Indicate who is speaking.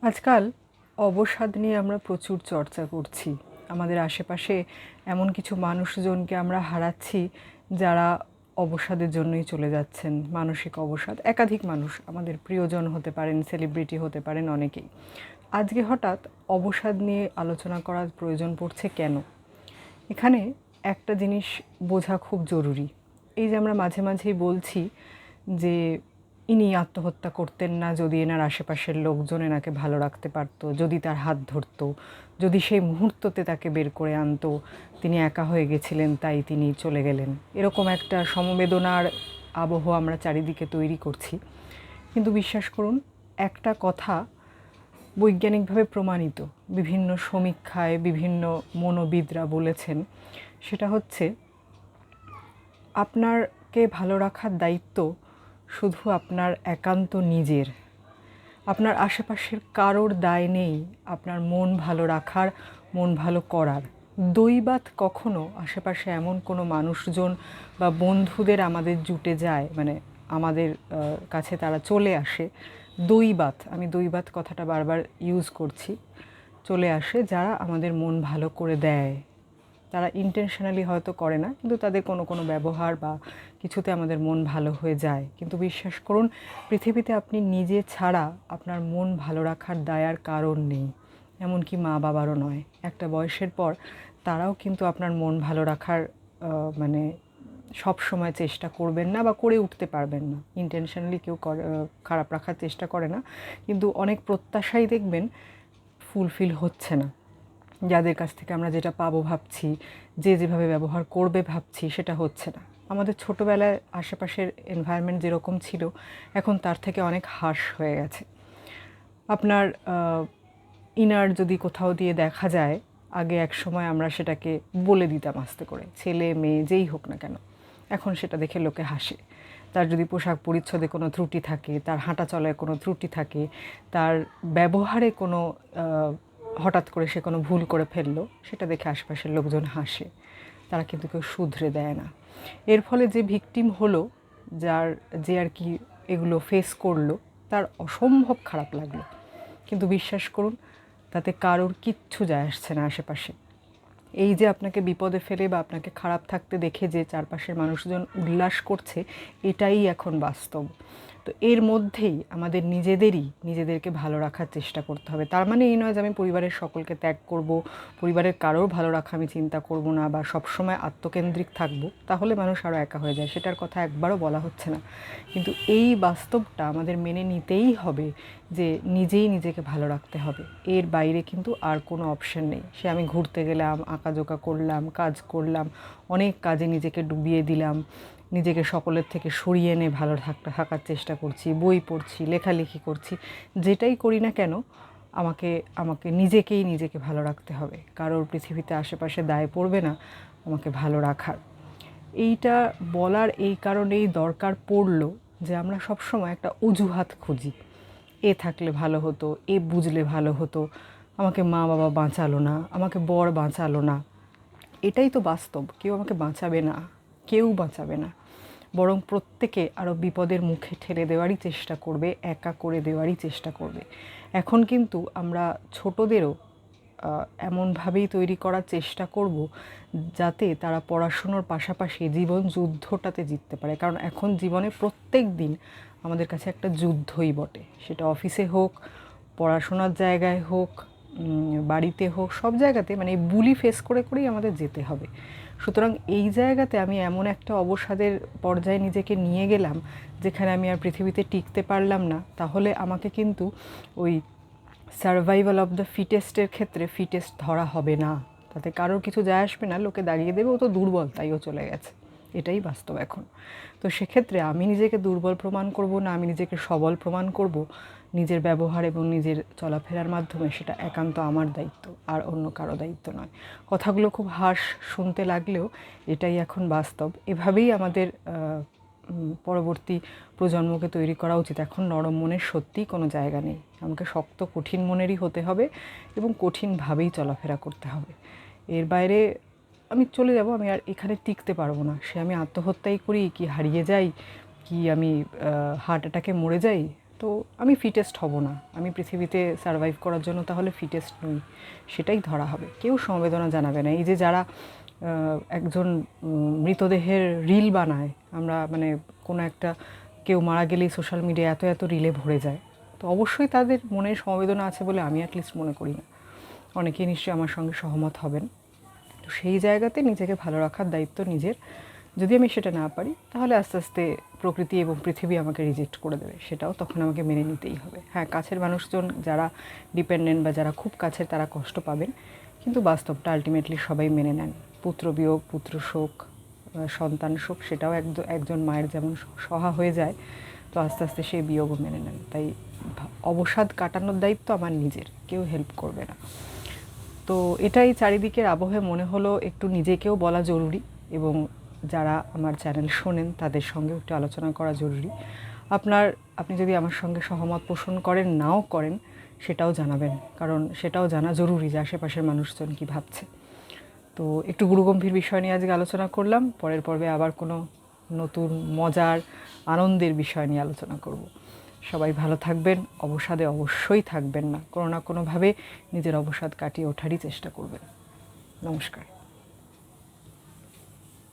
Speaker 1: আজকাল অবসাদ নিয়ে আমরা প্রচুর চর্চা করছি। আমাদের আশেপাশে এমন কিছু মানুষজনকে আমরা হারাচ্ছি যারা অবসাদের জন্যই চলে যাচ্ছেন। মানসিক অবসাদ, একাধিক মানুষ, আমাদের প্রিয়জন হতে পারেন, সেলিব্রিটি হতে পারেন, অনেকেই। আজকে হঠাৎ অবসাদ নিয়ে আলোচনা করার প্রয়োজন পড়ছে কেন? এখানে একটা জিনিস বোঝা খুব জরুরি। এই যে আমরা মাঝে মাঝেই বলছি যে ইনি আত্মহত্যা করতেন না যদি এনার আশেপাশের লোকজন এনাকে ভালো রাখতে পারতো, যদি তার হাত ধরতো, যদি সেই মুহূর্ততে তাকে বের করে আনতো, তিনি একা হয়ে গেছিলেন তাই তিনি চলে গেলেন। এরকম একটা সমবেদনার আবহ আমরা চারিদিকে তৈরি করছি। কিন্তু বিশ্বাস করুন, একটা কথা বৈজ্ঞানিকভাবে প্রমাণিত, বিভিন্ন সমীক্ষায় বিভিন্ন মনোবিদরা বলেছেন, সেটা হচ্ছে আপনারকে ভালো রাখার দায়িত্ব শুধু আপনার একান্ত নিজের। আপনার আশেপাশের কারোর দায় নেই আপনার মন ভালো রাখার, মন ভালো করার। দৈবাৎ কখনো আশেপাশে এমন কোনো মানুষজন বা বন্ধুদের আমাদের জুটে যায়, মানে আমাদের কাছে তারা চলে আসে। দৈবাৎ, আমি দৈবাৎ কথাটা বারবার ইউজ করছি, চলে আসে যারা আমাদের মন ভালো করে দেয়। তারা ইন্টেনশনালি হয়তো করে না, কিন্তু তাদের কোনো কোনো ব্যবহার বা কিছুতে আমাদের মন ভালো হয়ে যায়। কিন্তু বিশ্বাস করুন, পৃথিবীতে আপনি নিজে ছাড়া আপনার মন ভালো রাখার দায়ার কারণ নেই, এমনকি মা বাবারও নয়। একটা বয়সের পর তারাও কিন্তু আপনার মন ভালো রাখার মানে সব সময় চেষ্টা করবেন না বা করে উঠতে পারবেন না। ইন্টেনশনালি কেউ খারাপ রাখার চেষ্টা করে না, কিন্তু অনেক প্রত্যাশাই দেখবেন ফুলফিল হচ্ছে না। যাদের কাছ থেকে আমরা যেটা পাবো ভাবছি, যে যেভাবে ব্যবহার করবে ভাবছি, সেটা হচ্ছে না। আমাদের ছোটোবেলায় আশেপাশের এনভায়রনমেন্ট যেরকম ছিল, এখন তার থেকে অনেক হার্শ হয়ে গেছে। আপনার ইনার যদি কোথাও দিয়ে দেখা যায়, আগে এক সময় আমরা সেটাকে বলে দিতাম আস্তে করে, ছেলে মেয়ে যেই হোক না কেন। এখন সেটা দেখে লোকে হাসে। তার যদি পোশাক পরিচ্ছদে কোনো ত্রুটি থাকে, তার হাঁটা চলায় কোনো ত্রুটি থাকে, তার ব্যবহারে কোনো হঠাৎ করে সে কোনো ভুল করে ফেললো, সেটা দেখে আশেপাশের লোকজন হাসে। তারা কিন্তু কেউ শুধরে দেয় না। এর ফলে যে ভিকটিম হলো, যে আর কি এগুলো ফেস করলো, তার অসম্ভব খারাপ লাগলো। কিন্তু বিশ্বাস করুন, তাতে কারোর কিচ্ছু যায় আসছে না আশেপাশে। এই যে আপনাকে বিপদে ফেলে বা আপনাকে খারাপ থাকতে দেখে যে চারপাশের মানুষজন উল্লাস করছে, এটাই এখন বাস্তব। তো এর মধ্যেই আমাদের নিজেদেরকে ভালো রাখার চেষ্টা করতে হবে। তার মানে এই নয় যে আমি পরিবারের সকলকে ত্যাগ করব, পরিবারের কারোর ভালো রাখা আমি চিন্তা করব না বা সবসময় আত্মকেন্দ্রিক থাকব, তাহলে মানুষ আরও একা হয়ে যায়। সেটার কথা একবারও বলা হচ্ছে না, কিন্তু এই বাস্তবটা আমাদের মেনে নিতেই হবে যে নিজেই নিজেকে ভালো রাখতে হবে। এর বাইরে কিন্তু আর কোনো অপশন নেই। সে আমি ঘুরতে গেলাম, আঁকাঝোঁকা করলাম, কাজ করলাম, অনেক কাজে নিজেকে ডুবিয়ে দিলাম, নিজেকে সকলের থেকে সরিয়ে এনে ভালো থাকার চেষ্টা করছি, বই পড়ছি, লেখালেখি করছি, যেটাই করি না কেন আমাকে নিজেকে ভালো রাখতে হবে। কারোর পৃথিবীতে আশেপাশে দায় পড়বে না আমাকে ভালো রাখার। এইটা বলার এই কারণেই দরকার পড়লো যে আমরা সবসময় একটা অজুহাত খুঁজি। এ থাকলে ভালো হতো, এ বুঝলে ভালো হতো, আমাকে মা বাবা বাঁচালো না, আমাকে বর বাঁচালো না। এটাই তো বাস্তব। কেউ আমাকে বাঁচাবে না, কেউ বাঁচাবে না, বরং প্রত্যেকে আরও বিপদের মুখে ঠেলে দেওয়ারই চেষ্টা করবে, একা করে দেওয়ারই চেষ্টা করবে। এখন কিন্তু আমরা ছোটদেরও এমনভাবেই তৈরি করার চেষ্টা করব যাতে তারা পড়াশুনোর পাশাপাশি জীবন যুদ্ধটাতে জিততে পারে। কারণ এখন জীবনে প্রত্যেক দিন আমাদের কাছে একটা যুদ্ধই বটে। সেটা অফিসে হোক, পড়াশোনার জায়গায় হোক, বাড়িতে হোক, সব জায়গাতে মানে এই বুলি ফেস করে করেই আমাদের যেতে হবে। সুতরাং এই জায়গাতে আমি এমন একটা অবসাদের পর্যায়ে নিজেকে নিয়ে গেলাম যেখানে আমি আর পৃথিবীতে টিকতে পারলাম না, তাহলে আমাকে কিন্তু ওই সার্ভাইভাল অফ দ্য ফিটেস্টের ক্ষেত্রে ফিটেস্ট ধরা হবে না। তাতে কারোর কিছু যায় আসবে না, লোকে দাঁড়িয়ে দেবে ও তো দুর্বল তাই ও চলে গেছে। এটাই বাস্তব এখন। তো সেক্ষেত্রে আমি নিজেকে দুর্বল প্রমাণ করব না, আমি নিজেকে সবল প্রমাণ করব নিজের ব্যবহার এবং নিজের চলাফেরার মাধ্যমে, সেটা একান্ত আমার দায়িত্ব, আর অন্য কারো দায়িত্ব নয়। কথাগুলো খুব হার্শ শুনতে লাগলেও এটাই এখন বাস্তব। এভাবেই আমাদের পরবর্তী প্রজন্মকে তৈরি করা উচিত। এখন নরম মনের সত্যিই কোনো জায়গা নেই। আমাকে শক্ত কঠিন মনেরই হতে হবে এবং কঠিনভাবেই চলাফেরা করতে হবে। এর বাইরে আমি চলে যাব, আমি আর এখানে টিকতে পারবো না। সে আমি আত্মহত্যাই করি, কি হারিয়ে যাই, কি আমি হার্ট অ্যাটাকে মরে যাই, তো আমি ফিটেস্ট হব না, আমি পৃথিবীতে সারভাইভ করার জন্য তাহলে ফিটেস্ট নই, সেটাই ধরা হবে। কেউ সমবেদনা জানাবে না। এই যে যারা একজন মৃতদেহের রিল বানায়, আমরা মানে কোনো একটা কেউ মারা গেলেই সোশ্যাল মিডিয়া এত এত রিলে ভরে যায়, তো অবশ্যই তাদের মনের সমবেদনা আছে বলে আমি অ্যাটলিস্ট মনে করি না। অনেকেই নিশ্চয়ই আমার সঙ্গে সহমত হবেন। তো সেই জায়গাতে নিজেকে ভালো রাখার দায়িত্ব নিজের। যদি আমি সেটা না পারি তাহলে আস্তে আস্তে প্রকৃতি এবং পৃথিবী আমাকে রিজেক্ট করে দেবে, সেটাও তখন আমাকে মেনে নিতেই হবে। হ্যাঁ, কাছের মানুষজন যারা ডিপেন্ডেন্ট বা যারা খুব কাছের তারা কষ্ট পাবেন, কিন্তু বাস্তবটা আলটিমেটলি সবাই মেনে নেন। পুত্র বিয়োগ, পুত্র শোক, সন্তান শোক, সেটাও একজন মায়ের যেমন সহা হয়ে যায়, তো আস্তে আস্তে সেই বিয়োগও মেনে নেন। তাই অবসাদ কাটানোর দায়িত্ব আমার নিজের, কেউ হেল্প করবে না। তো এটাই চারিদিকের আবহে মনে হলো একটু নিজেকেও বলা জরুরি, এবং যারা আমার চ্যানেল শোনেন তাদের সঙ্গেও একটু আলোচনা করা জরুরি। আপনি যদি আমার সঙ্গে সহমত পোষণ করেন, নাও করেন, সেটাও জানাবেন, কারণ সেটাও জানা জরুরি যে আশেপাশের মানুষজন কী ভাবছে। তো একটু গুরুগম্ভীর বিষয় নিয়ে আজকে আলোচনা করলাম। পরের পর্বে আবার কোনো নতুন মজার আনন্দের বিষয় নিয়ে আলোচনা করব। সবাই ভালো থাকবেন, অবসাদে অবশ্যই থাকবেন না, কোনো না কোনোভাবে নিজের অবসাদ কাটিয়ে ওঠারই চেষ্টা করবেন। নমস্কার।